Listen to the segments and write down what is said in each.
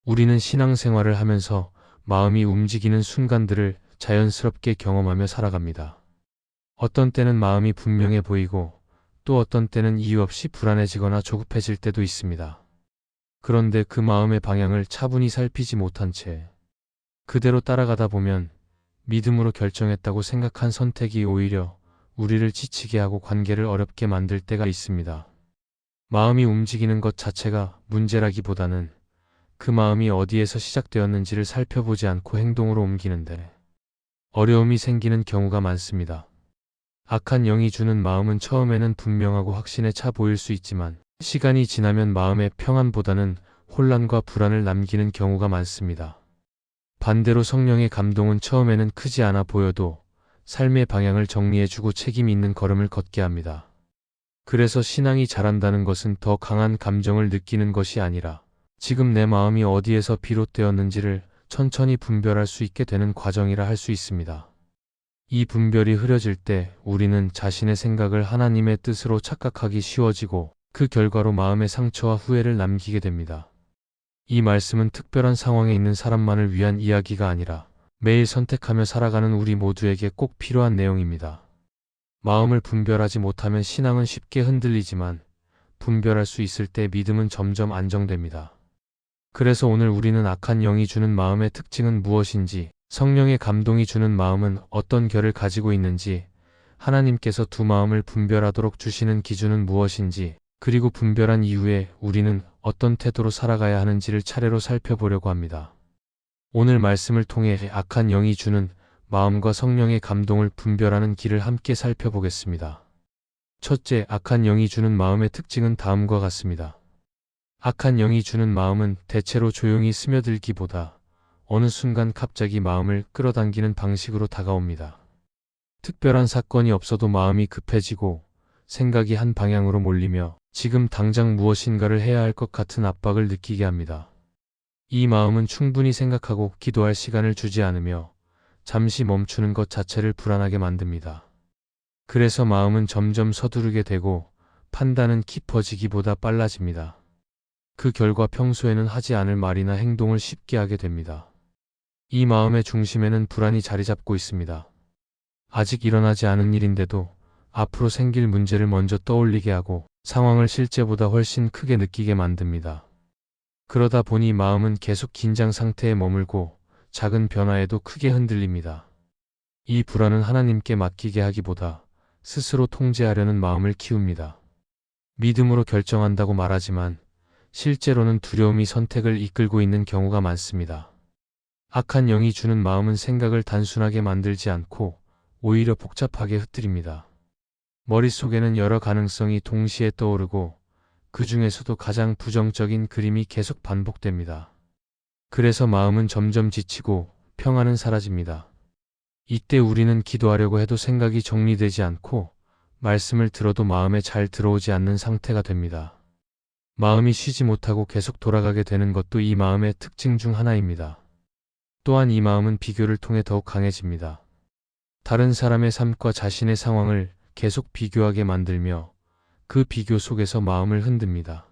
우리는 신앙생활을 하면서 마음이 움직이는 순간들을 자연스럽게 경험하며 살아갑니다. 어떤 때는 마음이 분명해 보이고 또 어떤 때는 이유 없이 불안해지거나 조급해질 때도 있습니다. 그런데 그 마음의 방향을 차분히 살피지 못한 채 그대로 따라가다 보면 믿음으로 결정했다고 생각한 선택이 오히려 우리를 지치게 하고 관계를 어렵게 만들 때가 있습니다. 마음이 움직이는 것 자체가 문제라기보다는 그 마음이 어디에서 시작되었는지를 살펴보지 않고 행동으로 옮기는데 어려움이 생기는 경우가 많습니다. 악한 영이 주는 마음은 처음에는 분명하고 확신에 차 보일 수 있지만 시간이 지나면 마음의 평안보다는 혼란과 불안을 남기는 경우가 많습니다. 반대로 성령의 감동은 처음에는 크지 않아 보여도 삶의 방향을 정리해주고 책임 있는 걸음을 걷게 합니다. 그래서 신앙이 자란다는 것은 더 강한 감정을 느끼는 것이 아니라 지금 내 마음이 어디에서 비롯되었는지를 천천히 분별할 수 있게 되는 과정이라 할 수 있습니다. 이 분별이 흐려질 때 우리는 자신의 생각을 하나님의 뜻으로 착각하기 쉬워지고 그 결과로 마음의 상처와 후회를 남기게 됩니다. 이 말씀은 특별한 상황에 있는 사람만을 위한 이야기가 아니라 매일 선택하며 살아가는 우리 모두에게 꼭 필요한 내용입니다. 마음을 분별하지 못하면 신앙은 쉽게 흔들리지만 분별할 수 있을 때 믿음은 점점 안정됩니다. 그래서 오늘 우리는 악한 영이 주는 마음의 특징은 무엇인지, 성령의 감동이 주는 마음은 어떤 결을 가지고 있는지, 하나님께서 두 마음을 분별하도록 주시는 기준은 무엇인지, 그리고 분별한 이후에 우리는 어떤 태도로 살아가야 하는지를 차례로 살펴보려고 합니다. 오늘 말씀을 통해 악한 영이 주는 마음과 성령의 감동을 분별하는 길을 함께 살펴보겠습니다. 첫째, 악한 영이 주는 마음의 특징은 다음과 같습니다. 악한 영이 주는 마음은 대체로 조용히 스며들기보다 어느 순간 갑자기 마음을 끌어당기는 방식으로 다가옵니다. 특별한 사건이 없어도 마음이 급해지고 생각이 한 방향으로 몰리며 지금 당장 무엇인가를 해야 할 것 같은 압박을 느끼게 합니다. 이 마음은 충분히 생각하고 기도할 시간을 주지 않으며 잠시 멈추는 것 자체를 불안하게 만듭니다. 그래서 마음은 점점 서두르게 되고 판단은 깊어지기보다 빨라집니다. 그 결과 평소에는 하지 않을 말이나 행동을 쉽게 하게 됩니다. 이 마음의 중심에는 불안이 자리 잡고 있습니다. 아직 일어나지 않은 일인데도 앞으로 생길 문제를 먼저 떠올리게 하고 상황을 실제보다 훨씬 크게 느끼게 만듭니다. 그러다 보니 마음은 계속 긴장 상태에 머물고 작은 변화에도 크게 흔들립니다. 이 불안은 하나님께 맡기게 하기보다 스스로 통제하려는 마음을 키웁니다. 믿음으로 결정한다고 말하지만 실제로는 두려움이 선택을 이끌고 있는 경우가 많습니다. 악한 영이 주는 마음은 생각을 단순하게 만들지 않고 오히려 복잡하게 흩뜨립니다. 머릿속에는 여러 가능성이 동시에 떠오르고 그 중에서도 가장 부정적인 그림이 계속 반복됩니다. 그래서 마음은 점점 지치고 평안은 사라집니다. 이때 우리는 기도하려고 해도 생각이 정리되지 않고 말씀을 들어도 마음에 잘 들어오지 않는 상태가 됩니다. 마음이 쉬지 못하고 계속 돌아가게 되는 것도 이 마음의 특징 중 하나입니다. 또한 이 마음은 비교를 통해 더욱 강해집니다. 다른 사람의 삶과 자신의 상황을 계속 비교하게 만들며 그 비교 속에서 마음을 흔듭니다.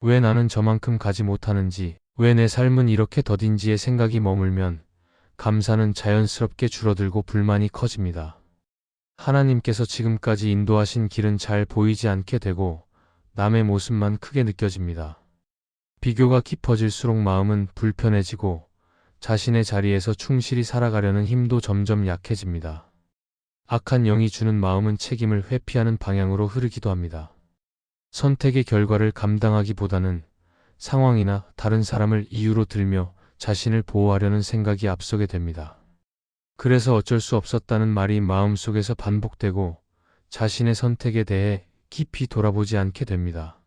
왜 나는 저만큼 가지 못하는지, 왜 내 삶은 이렇게 더딘지에 생각이 머물면 감사는 자연스럽게 줄어들고 불만이 커집니다. 하나님께서 지금까지 인도하신 길은 잘 보이지 않게 되고 남의 모습만 크게 느껴집니다. 비교가 깊어질수록 마음은 불편해지고 자신의 자리에서 충실히 살아가려는 힘도 점점 약해집니다. 악한 영이 주는 마음은 책임을 회피하는 방향으로 흐르기도 합니다. 선택의 결과를 감당하기보다는 상황이나 다른 사람을 이유로 들며 자신을 보호하려는 생각이 앞서게 됩니다. 그래서 어쩔 수 없었다는 말이 마음속에서 반복되고 자신의 선택에 대해 깊이 돌아보지 않게 됩니다.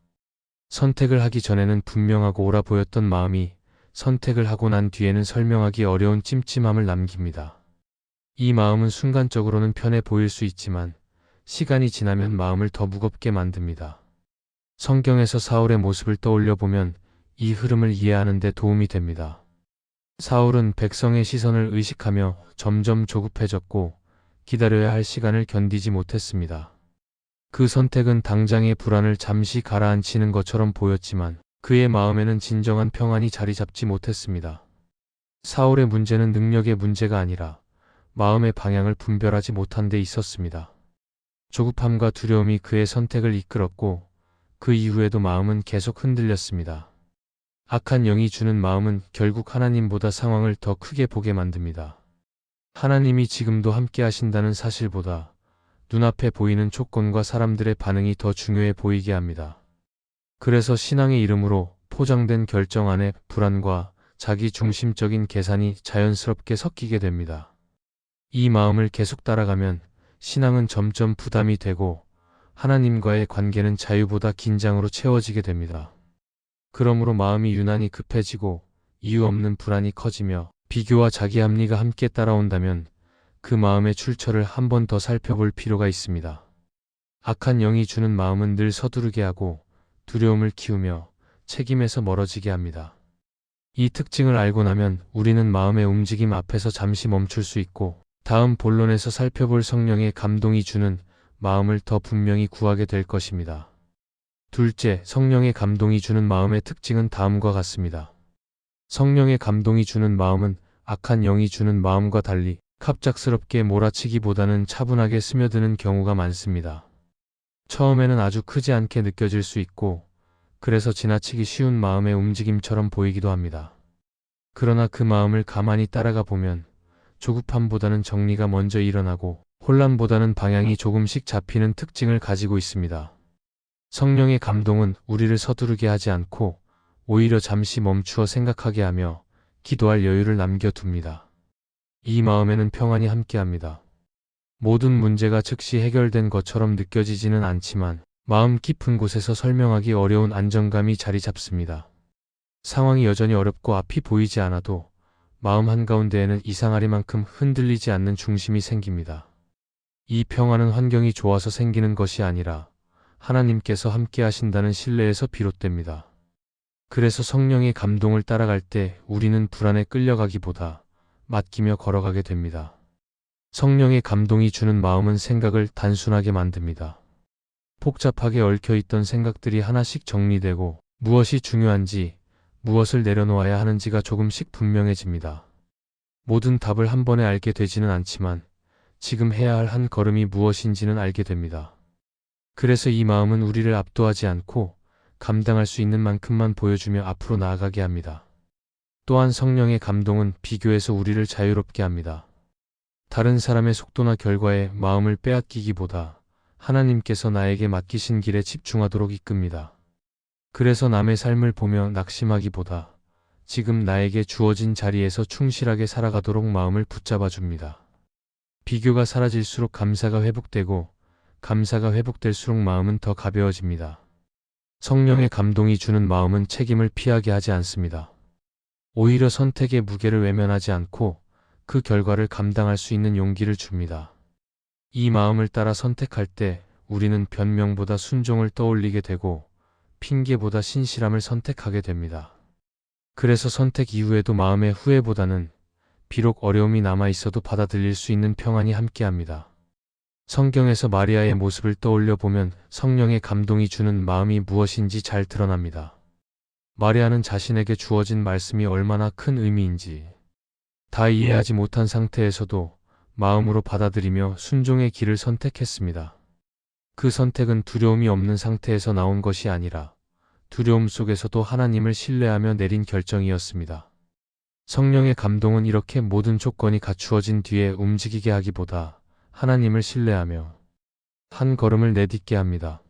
선택을 하기 전에는 분명하고 옳아 보였던 마음이 선택을 하고 난 뒤에는 설명하기 어려운 찜찜함을 남깁니다. 이 마음은 순간적으로는 편해 보일 수 있지만 시간이 지나면 마음을 더 무겁게 만듭니다. 성경에서 사울의 모습을 떠올려 보면 이 흐름을 이해하는 데 도움이 됩니다. 사울은 백성의 시선을 의식하며 점점 조급해졌고 기다려야 할 시간을 견디지 못했습니다. 그 선택은 당장의 불안을 잠시 가라앉히는 것처럼 보였지만 그의 마음에는 진정한 평안이 자리 잡지 못했습니다. 사울의 문제는 능력의 문제가 아니라 마음의 방향을 분별하지 못한 데 있었습니다. 조급함과 두려움이 그의 선택을 이끌었고 그 이후에도 마음은 계속 흔들렸습니다. 악한 영이 주는 마음은 결국 하나님보다 상황을 더 크게 보게 만듭니다. 하나님이 지금도 함께 하신다는 사실보다 눈앞에 보이는 조건과 사람들의 반응이 더 중요해 보이게 합니다. 그래서 신앙의 이름으로 포장된 결정 안에 불안과 자기 중심적인 계산이 자연스럽게 섞이게 됩니다. 이 마음을 계속 따라가면 신앙은 점점 부담이 되고 하나님과의 관계는 자유보다 긴장으로 채워지게 됩니다. 그러므로 마음이 유난히 급해지고 이유 없는 불안이 커지며 비교와 자기 합리가 함께 따라온다면 그 마음의 출처를 한 번 더 살펴볼 필요가 있습니다. 악한 영이 주는 마음은 늘 서두르게 하고 두려움을 키우며 책임에서 멀어지게 합니다. 이 특징을 알고 나면 우리는 마음의 움직임 앞에서 잠시 멈출 수 있고 다음 본론에서 살펴볼 성령의 감동이 주는 마음을 더 분명히 구하게 될 것입니다. 둘째, 성령의 감동이 주는 마음의 특징은 다음과 같습니다. 성령의 감동이 주는 마음은 악한 영이 주는 마음과 달리 갑작스럽게 몰아치기보다는 차분하게 스며드는 경우가 많습니다. 처음에는 아주 크지 않게 느껴질 수 있고 그래서 지나치기 쉬운 마음의 움직임처럼 보이기도 합니다. 그러나 그 마음을 가만히 따라가 보면 조급함보다는 정리가 먼저 일어나고 혼란보다는 방향이 조금씩 잡히는 특징을 가지고 있습니다. 성령의 감동은 우리를 서두르게 하지 않고 오히려 잠시 멈추어 생각하게 하며 기도할 여유를 남겨둡니다. 이 마음에는 평안이 함께합니다. 모든 문제가 즉시 해결된 것처럼 느껴지지는 않지만 마음 깊은 곳에서 설명하기 어려운 안정감이 자리 잡습니다. 상황이 여전히 어렵고 앞이 보이지 않아도 마음 한가운데에는 이상하리만큼 흔들리지 않는 중심이 생깁니다. 이 평안은 환경이 좋아서 생기는 것이 아니라 하나님께서 함께 하신다는 신뢰에서 비롯됩니다. 그래서 성령의 감동을 따라갈 때 우리는 불안에 끌려가기보다 맡기며 걸어가게 됩니다. 성령의 감동이 주는 마음은 생각을 단순하게 만듭니다. 복잡하게 얽혀있던 생각들이 하나씩 정리되고 무엇이 중요한지, 무엇을 내려놓아야 하는지가 조금씩 분명해집니다. 모든 답을 한 번에 알게 되지는 않지만 지금 해야 할 한 걸음이 무엇인지는 알게 됩니다. 그래서 이 마음은 우리를 압도하지 않고 감당할 수 있는 만큼만 보여주며 앞으로 나아가게 합니다. 또한 성령의 감동은 비교에서 우리를 자유롭게 합니다. 다른 사람의 속도나 결과에 마음을 빼앗기기보다 하나님께서 나에게 맡기신 길에 집중하도록 이끕니다. 그래서 남의 삶을 보며 낙심하기보다 지금 나에게 주어진 자리에서 충실하게 살아가도록 마음을 붙잡아 줍니다. 비교가 사라질수록 감사가 회복되고 감사가 회복될수록 마음은 더 가벼워집니다. 성령의 감동이 주는 마음은 책임을 피하게 하지 않습니다. 오히려 선택의 무게를 외면하지 않고 그 결과를 감당할 수 있는 용기를 줍니다. 이 마음을 따라 선택할 때 우리는 변명보다 순종을 떠올리게 되고 핑계보다 신실함을 선택하게 됩니다. 그래서 선택 이후에도 마음의 후회보다는 비록 어려움이 남아 있어도 받아들일 수 있는 평안이 함께합니다. 성경에서 마리아의 모습을 떠올려 보면 성령의 감동이 주는 마음이 무엇인지 잘 드러납니다. 마리아는 자신에게 주어진 말씀이 얼마나 큰 의미인지 다 이해하지 못한 상태에서도 마음으로 받아들이며 순종의 길을 선택했습니다. 그 선택은 두려움이 없는 상태에서 나온 것이 아니라 두려움 속에서도 하나님을 신뢰하며 내린 결정이었습니다. 성령의 감동은 이렇게 모든 조건이 갖추어진 뒤에 움직이게 하기보다 하나님을 신뢰하며 한 걸음을 내딛게 합니다.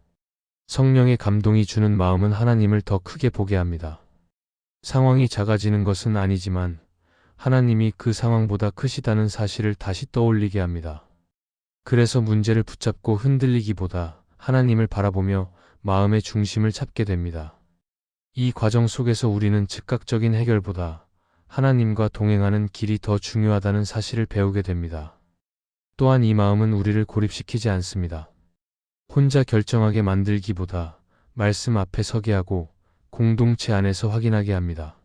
성령의 감동이 주는 마음은 하나님을 더 크게 보게 합니다. 상황이 작아지는 것은 아니지만 하나님이 그 상황보다 크시다는 사실을 다시 떠올리게 합니다. 그래서 문제를 붙잡고 흔들리기보다 하나님을 바라보며 마음의 중심을 찾게 됩니다. 이 과정 속에서 우리는 즉각적인 해결보다 하나님과 동행하는 길이 더 중요하다는 사실을 배우게 됩니다. 또한 이 마음은 우리를 고립시키지 않습니다. 혼자 결정하게 만들기보다 말씀 앞에 서게 하고 공동체 안에서 확인하게 합니다.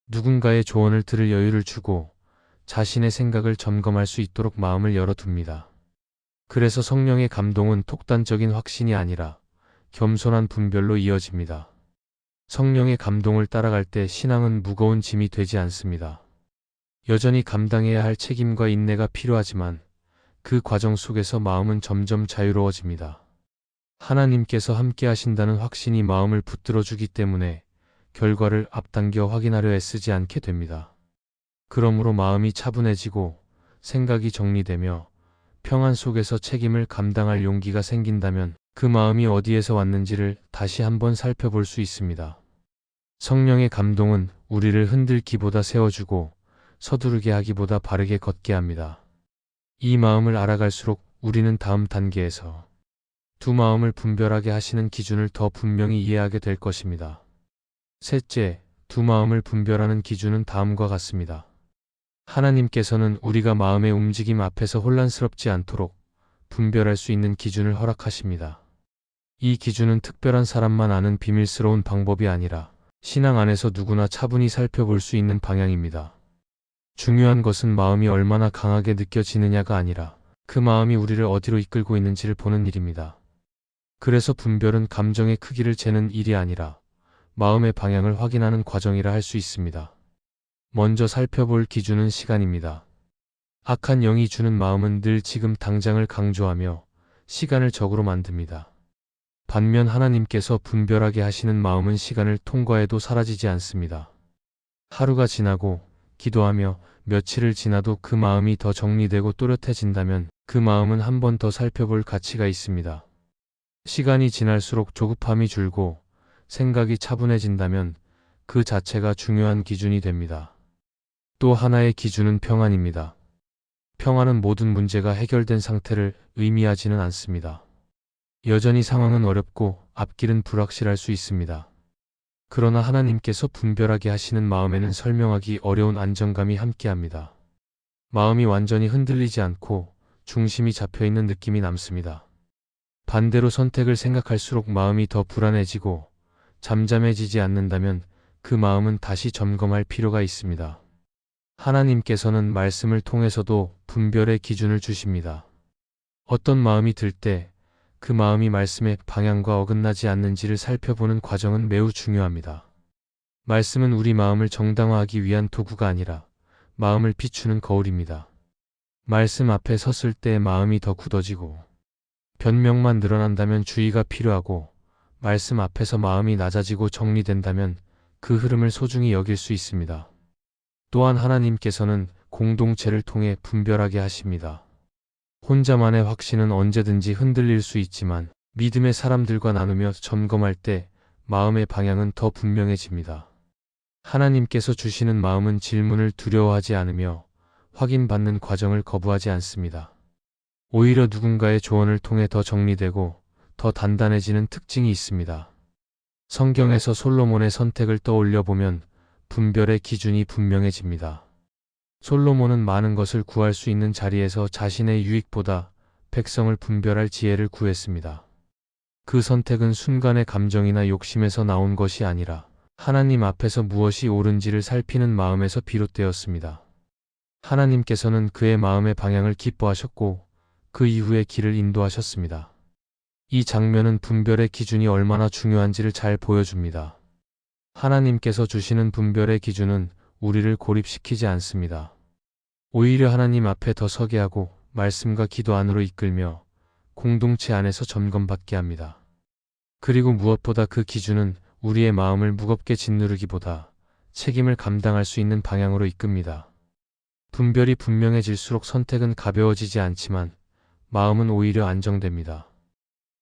누군가의 조언을 들을 여유를 주고 자신의 생각을 점검할 수 있도록 마음을 열어둡니다. 그래서 성령의 감동은 톡단적인 확신이 아니라 겸손한 분별로 이어집니다. 성령의 감동을 따라갈 때 신앙은 무거운 짐이 되지 않습니다. 여전히 감당해야 할 책임과 인내가 필요하지만 그 과정 속에서 마음은 점점 자유로워집니다. 하나님께서 함께 하신다는 확신이 마음을 붙들어주기 때문에 결과를 앞당겨 확인하려 애쓰지 않게 됩니다. 그러므로 마음이 차분해지고 생각이 정리되며 평안 속에서 책임을 감당할 용기가 생긴다면 그 마음이 어디에서 왔는지를 다시 한번 살펴볼 수 있습니다. 성령의 감동은 우리를 흔들기보다 세워주고 서두르게 하기보다 바르게 걷게 합니다. 이 마음을 알아갈수록 우리는 다음 단계에서 두 마음을 분별하게 하시는 기준을 더 분명히 이해하게 될 것입니다. 셋째, 두 마음을 분별하는 기준은 다음과 같습니다. 하나님께서는 우리가 마음의 움직임 앞에서 혼란스럽지 않도록 분별할 수 있는 기준을 허락하십니다. 이 기준은 특별한 사람만 아는 비밀스러운 방법이 아니라 신앙 안에서 누구나 차분히 살펴볼 수 있는 방향입니다. 중요한 것은 마음이 얼마나 강하게 느껴지느냐가 아니라 그 마음이 우리를 어디로 이끌고 있는지를 보는 일입니다. 그래서 분별은 감정의 크기를 재는 일이 아니라 마음의 방향을 확인하는 과정이라 할 수 있습니다. 먼저 살펴볼 기준은 시간입니다. 악한 영이 주는 마음은 늘 지금 당장을 강조하며 시간을 적으로 만듭니다. 반면 하나님께서 분별하게 하시는 마음은 시간을 통과해도 사라지지 않습니다. 하루가 지나고 기도하며 며칠을 지나도 그 마음이 더 정리되고 또렷해진다면 그 마음은 한 번 더 살펴볼 가치가 있습니다. 시간이 지날수록 조급함이 줄고 생각이 차분해진다면 그 자체가 중요한 기준이 됩니다. 또 하나의 기준은 평안입니다. 평안은 모든 문제가 해결된 상태를 의미하지는 않습니다. 여전히 상황은 어렵고 앞길은 불확실할 수 있습니다. 그러나 하나님께서 분별하게 하시는 마음에는 설명하기 어려운 안정감이 함께합니다. 마음이 완전히 흔들리지 않고 중심이 잡혀있는 느낌이 남습니다. 반대로 선택을 생각할수록 마음이 더 불안해지고 잠잠해지지 않는다면 그 마음은 다시 점검할 필요가 있습니다. 하나님께서는 말씀을 통해서도 분별의 기준을 주십니다. 어떤 마음이 들 때 그 마음이 말씀의 방향과 어긋나지 않는지를 살펴보는 과정은 매우 중요합니다. 말씀은 우리 마음을 정당화하기 위한 도구가 아니라 마음을 비추는 거울입니다. 말씀 앞에 섰을 때 마음이 더 굳어지고 변명만 늘어난다면 주의가 필요하고 말씀 앞에서 마음이 낮아지고 정리된다면 그 흐름을 소중히 여길 수 있습니다. 또한 하나님께서는 공동체를 통해 분별하게 하십니다. 혼자만의 확신은 언제든지 흔들릴 수 있지만 믿음의 사람들과 나누며 점검할 때 마음의 방향은 더 분명해집니다. 하나님께서 주시는 마음은 질문을 두려워하지 않으며 확인받는 과정을 거부하지 않습니다. 오히려 누군가의 조언을 통해 더 정리되고 더 단단해지는 특징이 있습니다. 성경에서 솔로몬의 선택을 떠올려 보면 분별의 기준이 분명해집니다. 솔로몬은 많은 것을 구할 수 있는 자리에서 자신의 유익보다 백성을 분별할 지혜를 구했습니다. 그 선택은 순간의 감정이나 욕심에서 나온 것이 아니라 하나님 앞에서 무엇이 옳은지를 살피는 마음에서 비롯되었습니다. 하나님께서는 그의 마음의 방향을 기뻐하셨고 그 이후의 길을 인도하셨습니다. 이 장면은 분별의 기준이 얼마나 중요한지를 잘 보여줍니다. 하나님께서 주시는 분별의 기준은 우리를 고립시키지 않습니다. 오히려 하나님 앞에 더 서게 하고 말씀과 기도 안으로 이끌며 공동체 안에서 점검받게 합니다. 그리고 무엇보다 그 기준은 우리의 마음을 무겁게 짓누르기보다 책임을 감당할 수 있는 방향으로 이끕니다. 분별이 분명해질수록 선택은 가벼워지지 않지만 마음은 오히려 안정됩니다.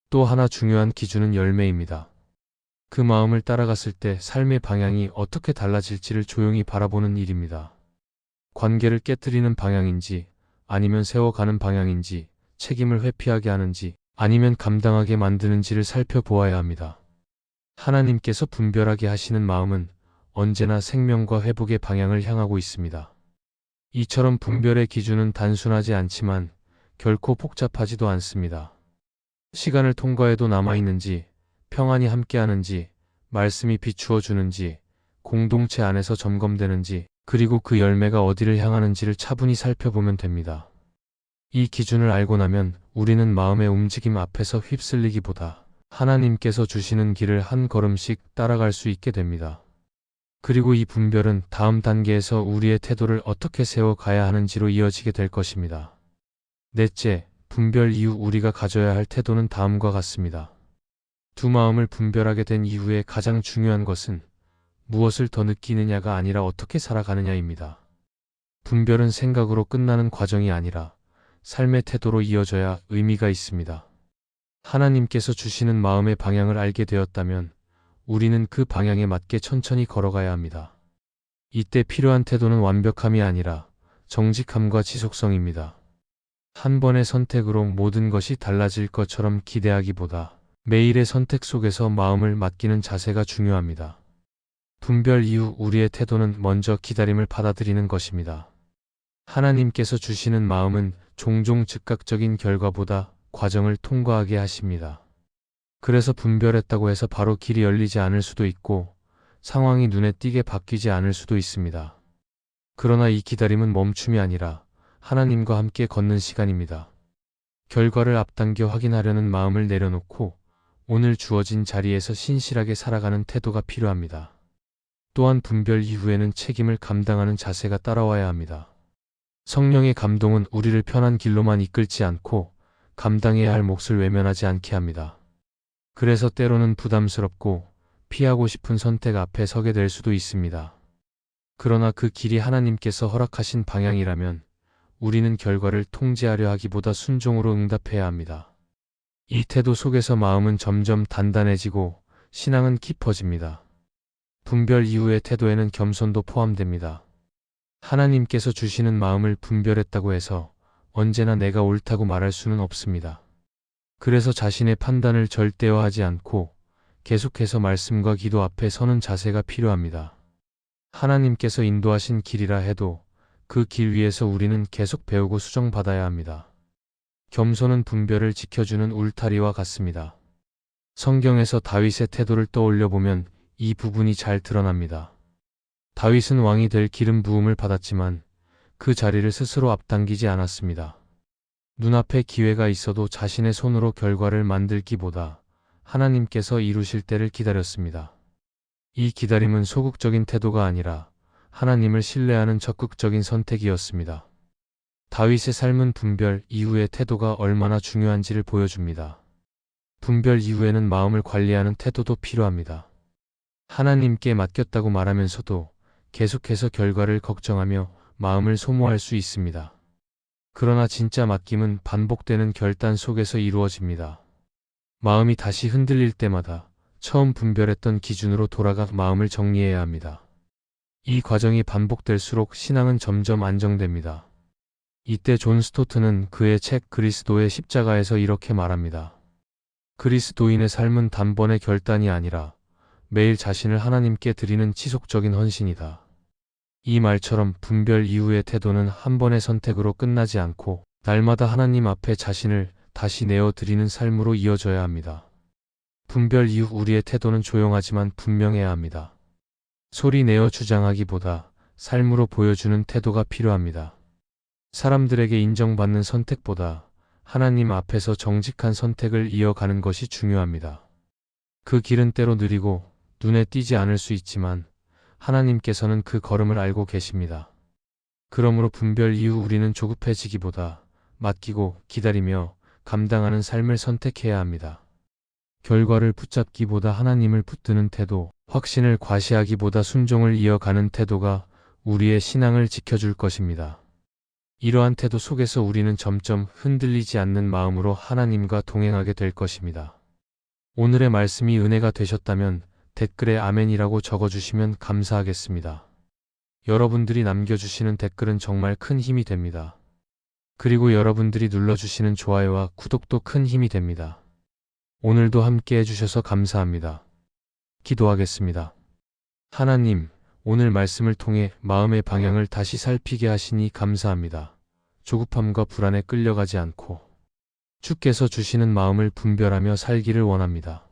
또 하나 중요한 기준은 열매입니다. 그 마음을 따라갔을 때 삶의 방향이 어떻게 달라질지를 조용히 바라보는 일입니다. 관계를 깨뜨리는 방향인지 아니면 세워가는 방향인지 책임을 회피하게 하는지 아니면 감당하게 만드는지를 살펴보아야 합니다. 하나님께서 분별하게 하시는 마음은 언제나 생명과 회복의 방향을 향하고 있습니다. 이처럼 분별의 기준은 단순하지 않지만 결코 복잡하지도 않습니다. 시간을 통과해도 남아있는지, 평안이 함께하는지, 말씀이 비추어 주는지, 공동체 안에서 점검되는지, 그리고 그 열매가 어디를 향하는지를 차분히 살펴보면 됩니다. 이 기준을 알고 나면 우리는 마음의 움직임 앞에서 휩쓸리기보다 하나님께서 주시는 길을 한 걸음씩 따라갈 수 있게 됩니다. 그리고 이 분별은 다음 단계에서 우리의 태도를 어떻게 세워가야 하는지로 이어지게 될 것입니다. 넷째, 분별 이후 우리가 가져야 할 태도는 다음과 같습니다. 두 마음을 분별하게 된 이후에 가장 중요한 것은 무엇을 더 느끼느냐가 아니라 어떻게 살아가느냐입니다. 분별은 생각으로 끝나는 과정이 아니라 삶의 태도로 이어져야 의미가 있습니다. 하나님께서 주시는 마음의 방향을 알게 되었다면 우리는 그 방향에 맞게 천천히 걸어가야 합니다. 이때 필요한 태도는 완벽함이 아니라 정직함과 지속성입니다. 한 번의 선택으로 모든 것이 달라질 것처럼 기대하기보다 매일의 선택 속에서 마음을 맡기는 자세가 중요합니다. 분별 이후 우리의 태도는 먼저 기다림을 받아들이는 것입니다. 하나님께서 주시는 마음은 종종 즉각적인 결과보다 과정을 통과하게 하십니다. 그래서 분별했다고 해서 바로 길이 열리지 않을 수도 있고 상황이 눈에 띄게 바뀌지 않을 수도 있습니다. 그러나 이 기다림은 멈춤이 아니라 하나님과 함께 걷는 시간입니다. 결과를 앞당겨 확인하려는 마음을 내려놓고 오늘 주어진 자리에서 신실하게 살아가는 태도가 필요합니다. 또한 분별 이후에는 책임을 감당하는 자세가 따라와야 합니다. 성령의 감동은 우리를 편한 길로만 이끌지 않고 감당해야 할 몫을 외면하지 않게 합니다. 그래서 때로는 부담스럽고 피하고 싶은 선택 앞에 서게 될 수도 있습니다. 그러나 그 길이 하나님께서 허락하신 방향이라면 우리는 결과를 통제하려 하기보다 순종으로 응답해야 합니다. 이 태도 속에서 마음은 점점 단단해지고 신앙은 깊어집니다. 분별 이후의 태도에는 겸손도 포함됩니다. 하나님께서 주시는 마음을 분별했다고 해서 언제나 내가 옳다고 말할 수는 없습니다. 그래서 자신의 판단을 절대화하지 않고 계속해서 말씀과 기도 앞에 서는 자세가 필요합니다. 하나님께서 인도하신 길이라 해도 그 길 위에서 우리는 계속 배우고 수정받아야 합니다. 겸손은 분별을 지켜주는 울타리와 같습니다. 성경에서 다윗의 태도를 떠올려 보면 이 부분이 잘 드러납니다. 다윗은 왕이 될 기름 부음을 받았지만 그 자리를 스스로 앞당기지 않았습니다. 눈앞에 기회가 있어도 자신의 손으로 결과를 만들기보다 하나님께서 이루실 때를 기다렸습니다. 이 기다림은 소극적인 태도가 아니라 하나님을 신뢰하는 적극적인 선택이었습니다. 다윗의 삶은 분별 이후의 태도가 얼마나 중요한지를 보여줍니다. 분별 이후에는 마음을 관리하는 태도도 필요합니다. 하나님께 맡겼다고 말하면서도 계속해서 결과를 걱정하며 마음을 소모할 수 있습니다. 그러나 진짜 맡김은 반복되는 결단 속에서 이루어집니다. 마음이 다시 흔들릴 때마다 처음 분별했던 기준으로 돌아가 마음을 정리해야 합니다. 이 과정이 반복될수록 신앙은 점점 안정됩니다. 이때 존 스토트는 그의 책 그리스도의 십자가에서 이렇게 말합니다. 그리스도인의 삶은 단번의 결단이 아니라 매일 자신을 하나님께 드리는 지속적인 헌신이다. 이 말처럼 분별 이후의 태도는 한 번의 선택으로 끝나지 않고 날마다 하나님 앞에 자신을 다시 내어드리는 삶으로 이어져야 합니다. 분별 이후 우리의 태도는 조용하지만 분명해야 합니다. 소리 내어 주장하기보다 삶으로 보여주는 태도가 필요합니다. 사람들에게 인정받는 선택보다 하나님 앞에서 정직한 선택을 이어가는 것이 중요합니다. 그 길은 때로 느리고 눈에 띄지 않을 수 있지만 하나님께서는 그 걸음을 알고 계십니다. 그러므로 분별 이후 우리는 조급해지기보다 맡기고 기다리며 감당하는 삶을 선택해야 합니다. 결과를 붙잡기보다 하나님을 붙드는 태도, 확신을 과시하기보다 순종을 이어가는 태도가 우리의 신앙을 지켜줄 것입니다. 이러한 태도 속에서 우리는 점점 흔들리지 않는 마음으로 하나님과 동행하게 될 것입니다. 오늘의 말씀이 은혜가 되셨다면 댓글에 아멘이라고 적어주시면 감사하겠습니다. 여러분들이 남겨주시는 댓글은 정말 큰 힘이 됩니다. 그리고 여러분들이 눌러주시는 좋아요와 구독도 큰 힘이 됩니다. 오늘도 함께 해주셔서 감사합니다. 기도하겠습니다. 하나님, 오늘 말씀을 통해 마음의 방향을 다시 살피게 하시니 감사합니다. 조급함과 불안에 끌려가지 않고 주께서 주시는 마음을 분별하며 살기를 원합니다.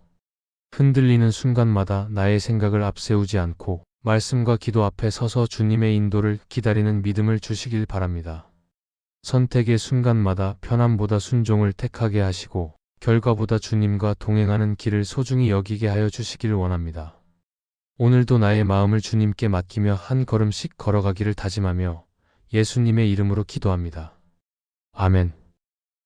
흔들리는 순간마다 나의 생각을 앞세우지 않고 말씀과 기도 앞에 서서 주님의 인도를 기다리는 믿음을 주시길 바랍니다. 선택의 순간마다 편함보다 순종을 택하게 하시고 결과보다 주님과 동행하는 길을 소중히 여기게 하여 주시기를 원합니다. 오늘도 나의 마음을 주님께 맡기며 한 걸음씩 걸어가기를 다짐하며 예수님의 이름으로 기도합니다. 아멘.